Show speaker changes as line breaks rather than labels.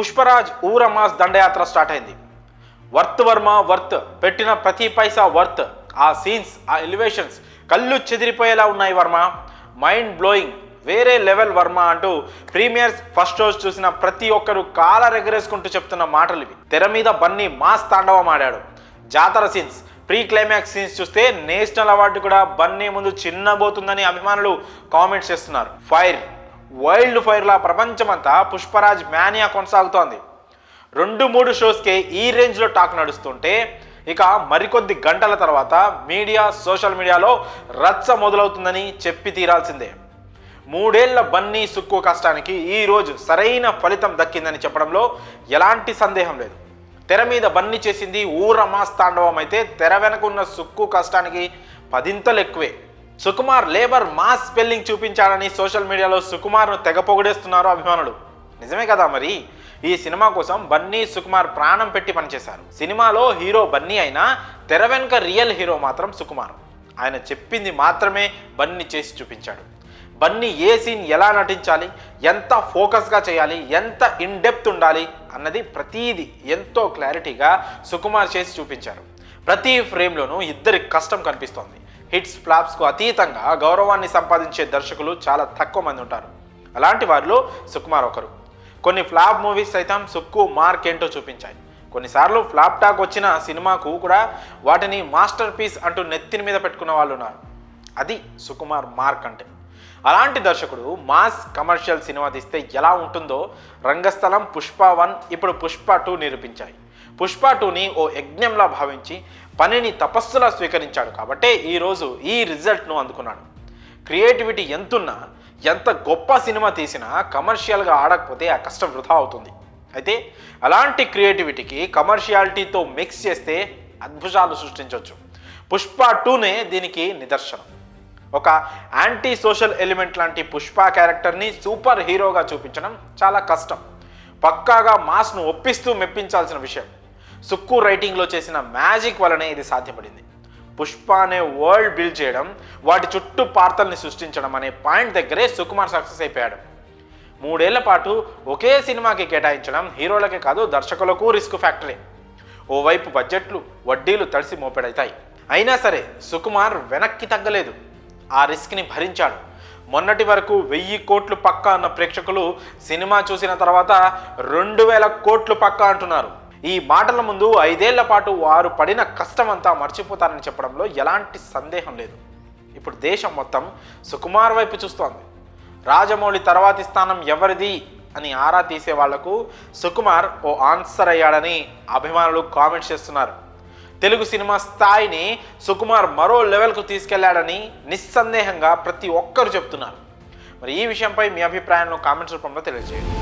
పుష్పరాజ్ ఊర మాస్ దండయాత్ర స్టార్ట్ అయింది. వర్త్ వర్మ వర్త్, పెట్టిన ప్రతి పైసా వర్త్. ఆ సీన్స్, ఆ ఎలివేషన్స్ కళ్ళు చెదిరిపోయేలా ఉన్నాయి. వర్మ మైండ్ బ్లోయింగ్, వేరే లెవెల్ వర్మ అంటూ ప్రీమియర్స్ ఫస్ట్ రోజు చూసిన ప్రతి ఒక్కరు కాలర్ ఎగరేసుకుంటూ చెప్తున్న మాటలు ఇవి. తెర మీద బన్నీ మాస్ తాండవం ఆడాడు. జాతర సీన్స్, ప్రీ క్లైమాక్స్ సీన్స్ చూస్తే నేషనల్ అవార్డు కూడా బన్నీ ముందు చిన్నబోతుందని అభిమానులు కామెంట్స్ చేస్తున్నారు. ఫైర్, వైల్డ్ ఫైర్ లా ప్రపంచమంతా పుష్పరాజ్ మ్యానియా కొనసాగుతోంది. 2-3 షోస్కే ఈ రేంజ్లో టాక్ నడుస్తుంటే ఇక మరికొద్ది గంటల తర్వాత మీడియా, సోషల్ మీడియాలో రచ్చ మొదలవుతుందని చెప్పి తీరాల్సిందే. 3 ఏళ్ల బన్నీ సుక్కు కష్టానికి ఈ రోజు సరైన ఫలితం దక్కిందని చెప్పడంలో ఎలాంటి సందేహం లేదు. తెర మీద బన్నీ చేసింది ఊర మాస్ తాండవం అయితే, తెర వెనక ఉన్న సుక్కు కష్టానికి 10 ఎక్కువే. సుకుమార్ లేబర్ మాస్ స్పెల్లింగ్ చూపించాడని సోషల్ మీడియాలో సుకుమార్ను తెగ పొగిడేస్తున్నారు అభిమానులు. నిజమే కదా మరి. ఈ సినిమా కోసం బన్నీ, సుకుమార్ ప్రాణం పెట్టి పనిచేశారు. సినిమాలో హీరో బన్నీ అయినా తెర వెనుక రియల్ హీరో మాత్రం సుకుమార్. ఆయన చెప్పింది మాత్రమే బన్నీ చేసి చూపించాడు. బన్నీ ఏ సీన్ ఎలా నటించాలి, ఎంత ఫోకస్గా చేయాలి, ఎంత ఇన్ డెప్త్ ఉండాలి అన్నది ప్రతీది ఎంతో క్లారిటీగా సుకుమార్ చేసి చూపించారు. ప్రతి ఫ్రేమ్లోనూ ఇద్దరి కష్టం కనిపిస్తోంది. హిట్స్, ఫ్లాప్స్కు అతీతంగా గౌరవాన్ని సంపాదించే దర్శకులు చాలా తక్కువ మంది ఉంటారు. అలాంటి వారిలో సుకుమార్ ఒకరు. కొన్ని ఫ్లాప్ మూవీస్ సైతం సుక్కు మార్క్ ఏంటో చూపించాయి. కొన్నిసార్లు ఫ్లాప్ టాక్ వచ్చిన సినిమాకు కూడా వాటిని మాస్టర్ పీస్ అంటూ నెత్తిన మీద పెట్టుకున్న వాళ్ళు ఉన్నారు. అది సుకుమార్ మార్క్ అంటే. అలాంటి దర్శకుడు మాస్ కమర్షియల్ సినిమా తీస్తే ఎలా ఉంటుందో రంగస్థలం, పుష్ప 1, ఇప్పుడు పుష్ప 2 నిరూపించాయి. పుష్ప 2ని ఓ యజ్ఞంలా భావించి పనిని తపస్సులా స్వీకరించాడు కాబట్టే ఈరోజు ఈ రిజల్ట్ను అందుకున్నాడు. క్రియేటివిటీ ఎంతున్నా, ఎంత గొప్ప సినిమా తీసినా కమర్షియల్గా ఆడకపోతే ఆ కష్టం వృధా అవుతుంది. అయితే అలాంటి క్రియేటివిటీకి కమర్షియాలిటీతో మిక్స్ చేస్తే అద్భుతాలు సృష్టించవచ్చు. పుష్ప 2నే దీనికి నిదర్శనం. ఒక యాంటీ సోషల్ ఎలిమెంట్ లాంటి పుష్ప క్యారెక్టర్ని సూపర్ హీరోగా చూపించడం చాలా కష్టం. పక్కాగా మాస్ను ఒప్పిస్తూ మెప్పించాల్సిన విషయం. సుక్కు రైటింగ్లో చేసిన మ్యాజిక్ వలనే ఇది సాధ్యపడింది. పుష్ప అనే వరల్డ్ బిల్డ్ చేయడం, వాటి చుట్టూ పాత్రల్ని సృష్టించడం అనే పాయింట్ దగ్గరే సుకుమార్ సక్సెస్ అయిపోయాడు. 3 ఏళ్ల పాటు ఒకే సినిమాకి కేటాయించడం హీరోలకే కాదు దర్శకులకు రిస్క్ ఫ్యాక్టరీ. ఓవైపు బడ్జెట్లు, వడ్డీలు తడిసి మోపెడవుతాయి. అయినా సరే సుకుమార్ వెనక్కి తగ్గలేదు. ఆ రిస్క్ని భరించాడు. మొన్నటి వరకు 1000 కోట్లు పక్కా అన్న ప్రేక్షకులు సినిమా చూసిన తర్వాత 2000 కోట్లు పక్కా అంటున్నారు. ఈ మాటల ముందు 5 ఏళ్ల పాటు వారు పడిన కష్టమంతా మర్చిపోతారని చెప్పడంలో ఎలాంటి సందేహం లేదు. ఇప్పుడు దేశం మొత్తం సుకుమార్ వైపు చూస్తోంది. రాజమౌళి తర్వాతి స్థానం ఎవరిది అని ఆరా తీసే వాళ్లకు సుకుమార్ ఓ ఆన్సర్ అయ్యాడని అభిమానులు కామెంట్స్ చేస్తున్నారు. తెలుగు సినిమా స్థాయిని సుకుమార్ మరో లెవెల్కు తీసుకెళ్లాడని నిస్సందేహంగా ప్రతి ఒక్కరు చెప్తున్నారు. మరి ఈ విషయంపై మీ అభిప్రాయాలను కామెంట్స్ రూపంలో తెలియజేయండి.